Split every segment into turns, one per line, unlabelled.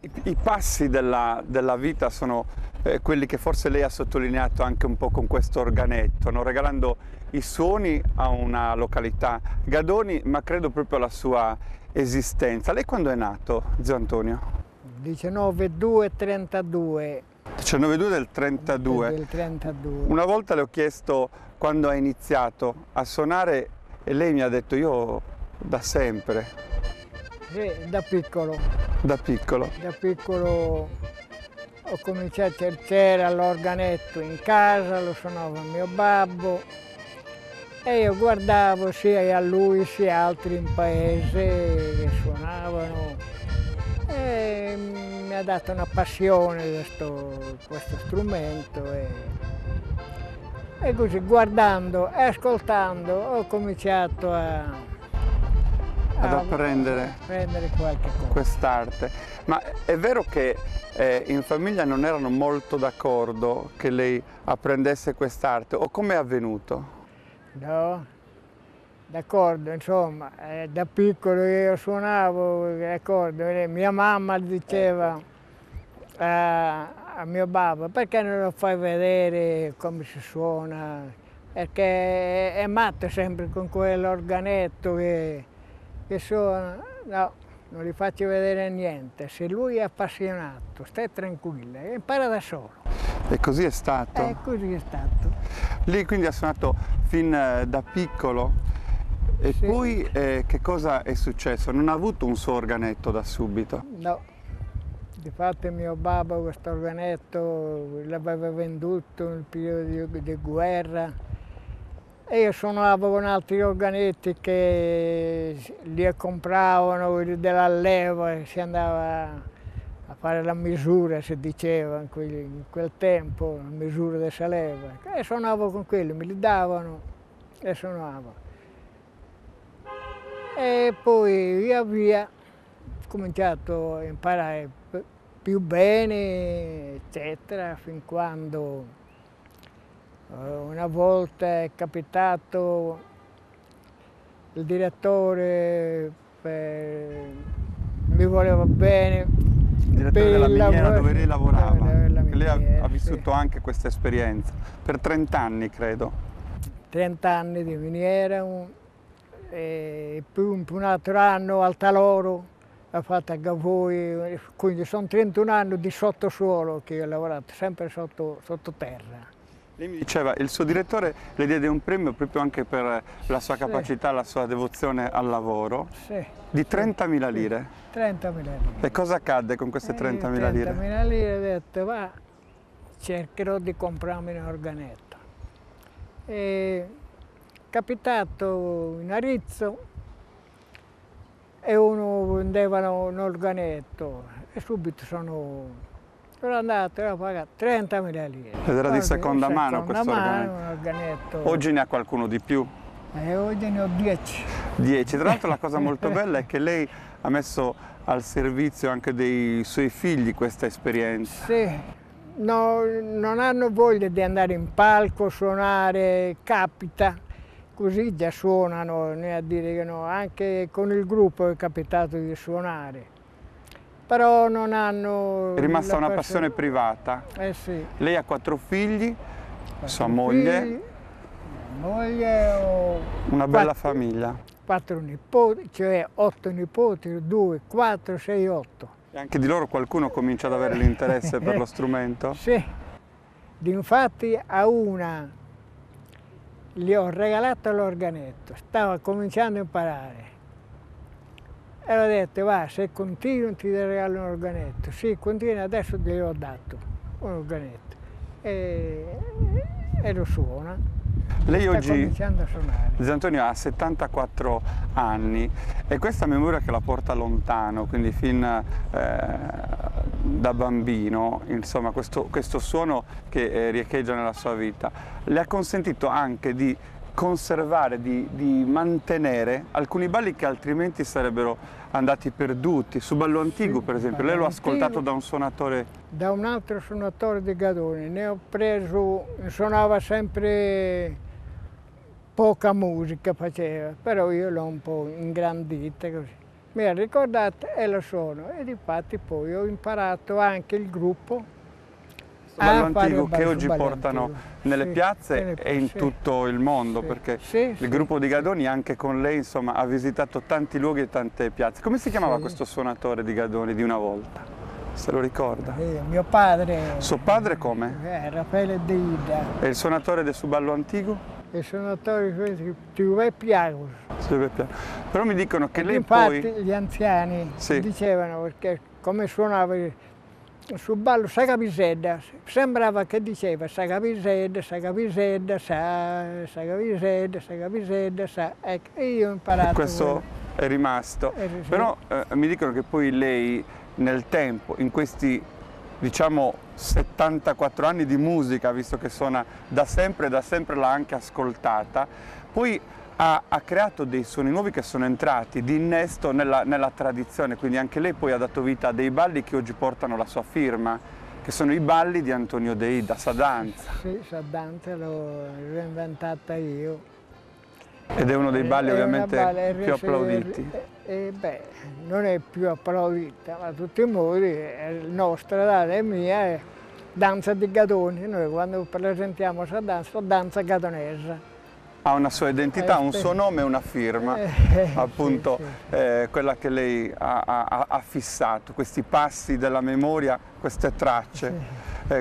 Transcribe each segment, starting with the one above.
I passi della vita sono quelli che forse lei ha sottolineato anche un po' con questo organetto, no? Regalando i suoni a una località, Gadoni, ma credo proprio alla sua esistenza. Lei quando è nato, zio Antonio?
19-2-32.
19-2 del 32.
Del 32.
Una volta le ho chiesto quando ha iniziato a suonare e lei mi ha detto io da sempre.
Sì, da piccolo.
Da piccolo.
Da piccolo ho cominciato, c'era l'organetto in casa, lo suonava mio babbo e io guardavo sia a lui sia altri in paese che suonavano e mi ha dato una passione questo strumento e così guardando e ascoltando ho cominciato
ad apprendere
qualche cosa.
Quest'arte. Ma è vero che in famiglia non erano molto d'accordo che lei apprendesse quest'arte o come è avvenuto?
No, d'accordo, insomma, da piccolo io suonavo, d'accordo, mia mamma diceva a mio babbo perché non lo fai vedere come si suona, perché è matto sempre con quell'organetto che suona, no, non gli faccio vedere niente, se lui è appassionato, stai tranquilla, impara da solo.
E così è stato?
Così è stato.
Lei quindi ha suonato fin da piccolo e
sì.
Poi che cosa è successo? Non ha avuto un suo organetto da subito?
No, difatti mio babbo questo organetto l'aveva venduto nel periodo di guerra. E io suonavo con altri organetti che li compravano della leva e si andava a fare la misura, si diceva in quel tempo, la misura della leva. E suonavo con quelli, me li davano e suonavo. E poi via via ho cominciato a imparare più bene, eccetera, fin quando una volta è capitato il direttore mi voleva bene.
Il direttore della miniera dove lei lavorava, lei ha vissuto
sì.
anche questa esperienza, per 30 anni credo.
30 anni di miniera, e più un altro anno al Taloro, l'ho fatta a Gavoi, quindi sono 31 anni di sottosuolo che ho lavorato, sempre sottoterra.
Lei mi diceva, il suo direttore le diede un premio proprio anche per la sua capacità, la sua devozione al lavoro, di 30.000 lire.
30.000 lire.
E cosa accadde con queste 30.000 lire?
30.000 lire ho detto, va, cercherò di comprarmi un organetto. E capitato in Arezzo e uno vendeva un organetto e subito sono andato e ho pagato 30.000 lire.
Ed era di seconda mano questo
organetto.
Oggi ne ha qualcuno di più?
Oggi ne ho 10.
10. Tra l'altro la cosa molto bella è che lei ha messo al servizio anche dei suoi figli questa esperienza.
Sì, no, non hanno voglia di andare in palco, suonare, capita, così già suonano, né a dire che no, anche con il gruppo è capitato di suonare. Però non hanno...
È rimasta una passione privata.
Sì.
Lei ha 4 figli, sua moglie. Una bella famiglia.
4 nipoti, cioè 8 nipoti, 2, 4, 6, 8.
E anche di loro qualcuno comincia ad avere l'interesse per lo strumento?
Sì. Infatti a una gli ho regalato l'organetto, stava cominciando a imparare. E ho detto, va, se continui ti regalo un organetto. Sì, continua, adesso gli ho dato un organetto. E lo suona.
Lei
sta
oggi,
cominciando a suonare.
zio Antonio, ha 74 anni e questa memoria che la porta lontano, quindi fin da bambino, insomma, questo suono che riecheggia nella sua vita, le ha consentito anche di conservare, di mantenere alcuni balli che altrimenti sarebbero andati perduti. Su Ballo Antico, per esempio, lei lo ha ascoltato da un suonatore?
Da un altro suonatore di Gadoni, ne ho preso, suonava sempre poca musica, faceva, però io l'ho un po' ingrandita così. mi ha ricordato e lo suono. E difatti poi ho imparato anche il gruppo.
Ballo
fare
antico
il
che
ballo-
oggi
ballo
portano
antico.
nelle
Sì,
piazze e in
sì,
tutto il mondo,
sì,
perché
sì,
il
sì,
gruppo di Gadoni anche con lei, insomma, ha visitato tanti luoghi e tante piazze. Come si chiamava
sì.
questo suonatore di Gadoni di una volta? Se lo ricorda?
Mio padre
Suo padre come?
Raffaele De Ida,
E il suonatore del suo ballo antico?
e suonatori Giuseppe Piagos.
Silvio Piano. Però mi dicono che
Ed
lei
infatti
poi...
gli anziani
Sì.
dicevano, perché come suonava sul ballo Sagapisedda, sembrava che diceva Sagapisedda, Sagapisedda, Sagapisedda, Sagapisedda, sa. Ecco, e io ho imparato
Questo è rimasto.
sì.
Però mi dicono che poi lei nel tempo, in questi diciamo 74 anni di musica, visto che suona da sempre l'ha anche ascoltata, poi ha creato dei suoni nuovi che sono entrati di innesto nella tradizione, quindi anche lei poi ha dato vita a dei balli che oggi portano la sua firma, che sono i balli di Antonio De Ida, Sadanza.
Sì, Sadanza l'ho inventata io.
Ed è uno dei balli
È una
ovviamente
balla,
più applauditi.
Beh, non è più applaudita, ma a tutti i modi è nostra, è mia, è danza di Gadoni. Noi quando presentiamo questa danza gadonese.
Ha una sua identità, un suo nome e una firma, appunto
sì.
Quella che lei ha fissato, questi passi della memoria, queste tracce,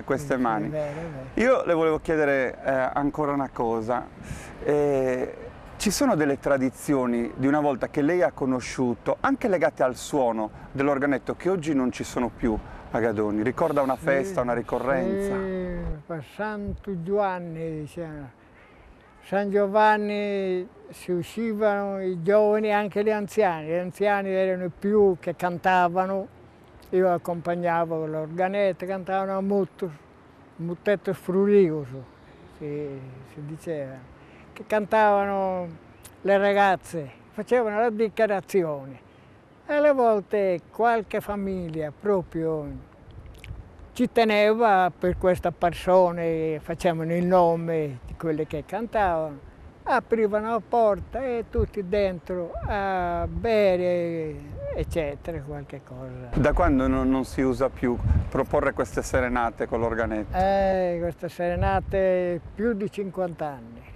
queste mani.
È vero.
Io le volevo chiedere ancora una cosa. Ci sono delle tradizioni di una volta che lei ha conosciuto, anche legate al suono dell'organetto, che oggi non ci sono più a Gadoni? Ricorda una festa, una ricorrenza?
Sì, per Santo Giovanni, diciamo. San Giovanni si uscivano i giovani, anche gli anziani erano i più che cantavano, io accompagnavo l'organetto, cantavano molto, muttetto frurigoso, si diceva, che cantavano le ragazze, facevano la dichiarazione. E alle volte qualche famiglia proprio ci teneva per questa persona, facevano il nome di quelli che cantavano, aprivano la porta e tutti dentro a bere, eccetera, qualche cosa.
Da quando non si usa più proporre queste serenate con l'organetto?
Queste serenate più di 50 anni.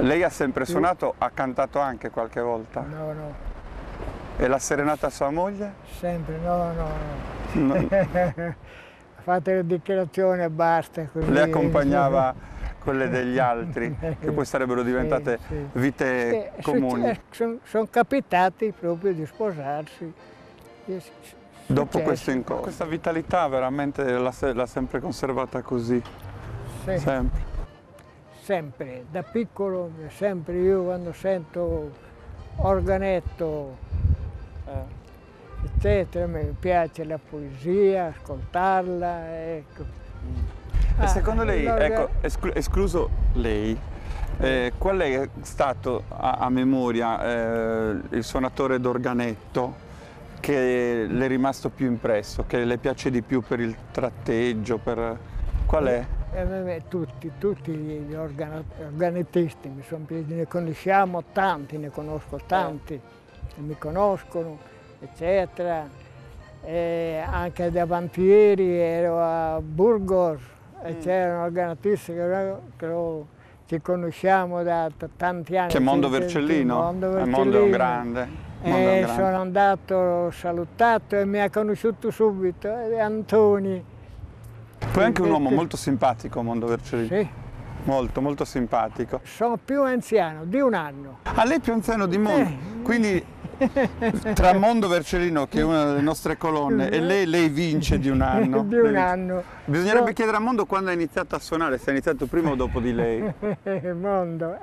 Lei ha sempre suonato, ha cantato anche qualche volta?
No.
E la serenata a sua moglie?
Sempre, no.
No.
Fate le dichiarazioni e basta. Così.
Lei accompagnava quelle degli altri, che poi sarebbero diventate vite comuni.
Sono capitati proprio di sposarsi.
Dopo questo incontro. Questa vitalità veramente l'ha sempre conservata così?
Sì.
Sempre?
Sempre, da piccolo, sempre io quando sento organetto, eccetera, mi piace la poesia, ascoltarla, ecco.
E secondo lei, ecco, escluso lei, qual è stato a memoria il suonatore d'organetto che le è rimasto più impresso, che le piace di più per il tratteggio, qual è?
Tutti gli organettisti ne conosciamo tanti, ne conosco tanti, mi conoscono, eccetera. E anche davantieri ero a Burgos e c'era un organetista che ci conosciamo da tanti anni.
Che è Mondo Vercellino? È Mondo grande.
Sono andato, l'ho salutato e mi ha conosciuto subito, è Antoni.
Poi anche un uomo molto simpatico, Mondo Vercellino.
Sì.
Molto simpatico.
Sono più anziano, di un anno.
Ah, lei è più anziano di Mondo? Quindi tra Mondo Vercellino, che è una delle nostre colonne, e lei vince di un anno.
Di un anno.
Bisognerebbe chiedere a Mondo quando ha iniziato a suonare, se ha iniziato prima o dopo di lei.
Mondo.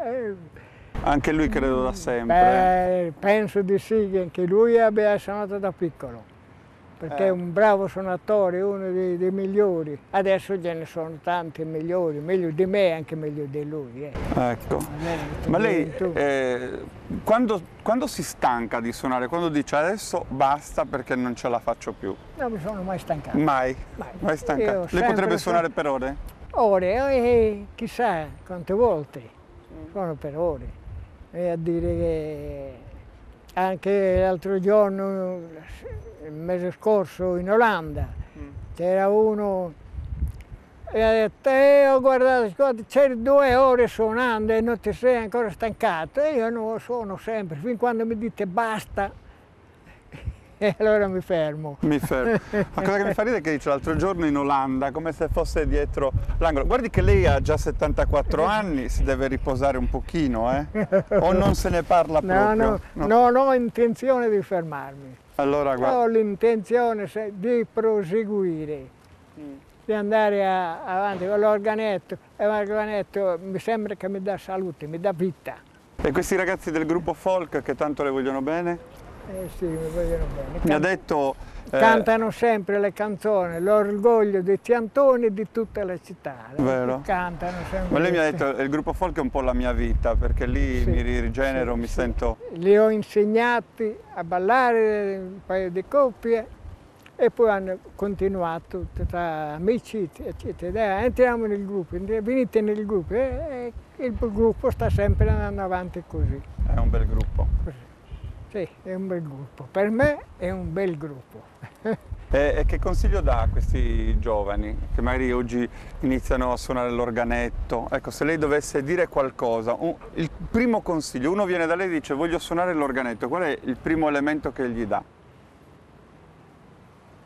Anche lui credo da sempre.
Penso di sì, che anche lui abbia suonato da piccolo. Perché è un bravo suonatore, uno dei migliori. Adesso ce ne sono tanti migliori, meglio di me e anche meglio di lui.
Ecco. Ma lei quando si stanca di suonare, quando dice adesso basta perché non ce la faccio più?
Non mi sono mai stancato.
Mai stancato. Lei potrebbe suonare per ore?
Ore, chissà quante volte. Suono per ore. E a dire che anche l'altro giorno, il mese scorso in Olanda, c'era uno e ha detto, ho guardato, c'eri 2 ore suonando e non ti sei ancora stancato. E io non lo suono sempre, fin quando mi dite basta, e allora mi fermo.
Mi fermo. Ma cosa che mi fa ridere è che dice l'altro giorno in Olanda, come se fosse dietro l'angolo. Guardi che lei ha già 74 anni, si deve riposare un pochino, O non se ne parla proprio?
No, non ho intenzione di fermarmi.
Allora, guarda.
Ho l'intenzione di proseguire, di andare avanti con l'organetto. E l'organetto mi sembra che mi dà salute, mi dà vita.
E questi ragazzi del gruppo folk che tanto le vogliono bene?
Sì, mi vogliono bene.
Mi ha detto...
Cantano sempre le canzoni, l'orgoglio di Tiantoni e di tutta la città.
Vero.
Cantano sempre.
Ma lei mi ha detto il gruppo folk è un po' la mia vita, perché lì
Sì,
mi rigenero,
sì,
mi
sì.
sento...
Li ho insegnati a ballare un paio di coppie e poi hanno continuato tra amici, eccetera. Entriamo nel gruppo, venite nel gruppo e il gruppo sta sempre andando avanti così.
È un bel gruppo.
Così. Sì, è un bel gruppo. Per me è un bel gruppo.
E che consiglio dà a questi giovani che magari oggi iniziano a suonare l'organetto? Ecco, se lei dovesse dire qualcosa, il primo consiglio, uno viene da lei e dice voglio suonare l'organetto, qual è il primo elemento che gli dà?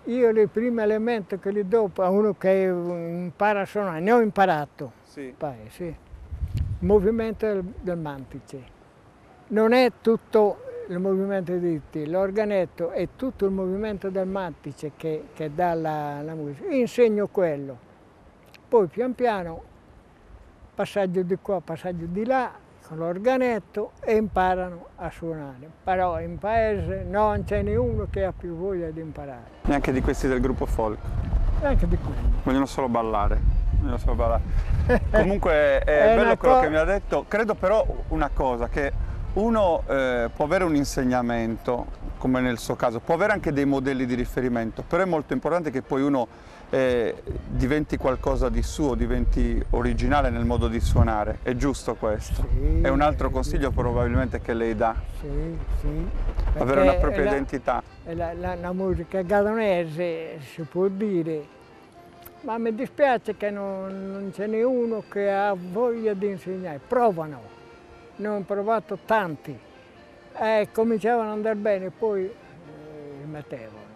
Io il primo elemento che gli do a uno che impara a suonare, ne ho imparato,
Sì.
sì. Il movimento del mantice. Non è tutto il movimento dei diti, l'organetto è tutto il movimento del mantice che dà la musica. Io insegno quello, poi pian piano passaggio di qua, passaggio di là con l'organetto e imparano a suonare. Però in paese non ce n'è uno che ha più voglia di imparare.
Neanche di questi del gruppo folk?
Anche di quelli.
Vogliono solo ballare. Comunque è bello quello che mi ha detto. Credo però una cosa, che uno può avere un insegnamento, come nel suo caso, può avere anche dei modelli di riferimento, però è molto importante che poi uno diventi qualcosa di suo, diventi originale nel modo di suonare. È giusto questo?
Sì,
è un altro consiglio probabilmente che lei dà?
Sì.
Avere una propria identità.
La musica gadonese si può dire, ma mi dispiace che non ce n'è uno che ha voglia di insegnare. Provano. Ne ho provato tanti, cominciavano ad andare bene, poi smettevano.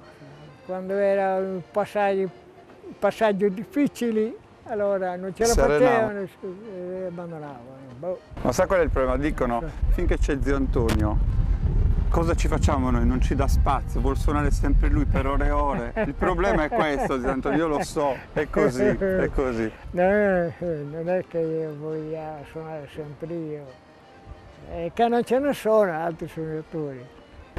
Quando erano passaggi difficili, allora non ce la facevano e abbandonavano.
Ma sa qual è il problema? Dicono, finché c'è zio Antonio, cosa ci facciamo noi? Non ci dà spazio, vuol suonare sempre lui per ore e ore. Il problema è questo, zio Antonio, io lo so, è così, è così.
No, non è che io voglia suonare sempre io. Che non ce ne sono altri suonatori.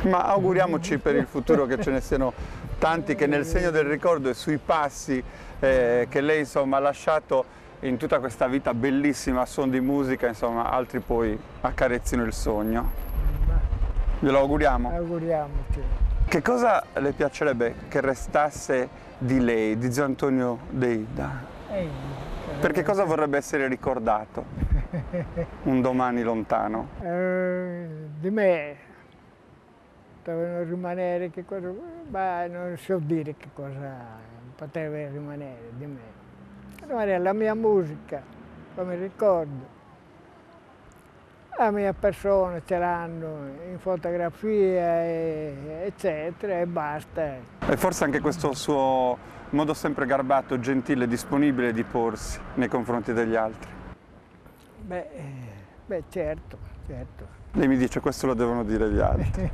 Ma auguriamoci per il futuro che ce ne siano tanti che nel segno del ricordo e sui passi che lei insomma ha lasciato in tutta questa vita bellissima a suon di musica, insomma altri poi accarezzino il sogno. Glielo auguriamo?
Auguriamoci.
Che cosa le piacerebbe che restasse di lei, di zio Antonio Deida? Per che cosa vorrebbe essere ricordato un domani lontano?
Di me dovevano rimanere che cosa, ma non so dire che cosa poteva rimanere di me. Rimanere la mia musica, come ricordo, la mia persona ce l'hanno in fotografia, eccetera, e basta.
E forse anche questo suo modo sempre garbato, gentile, disponibile di porsi nei confronti degli altri.
Beh, certo.
Lei mi dice questo lo devono dire gli altri.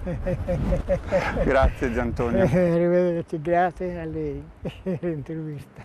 Grazie, zio Antonio.
Arrivederci, grazie a lei per l'intervista.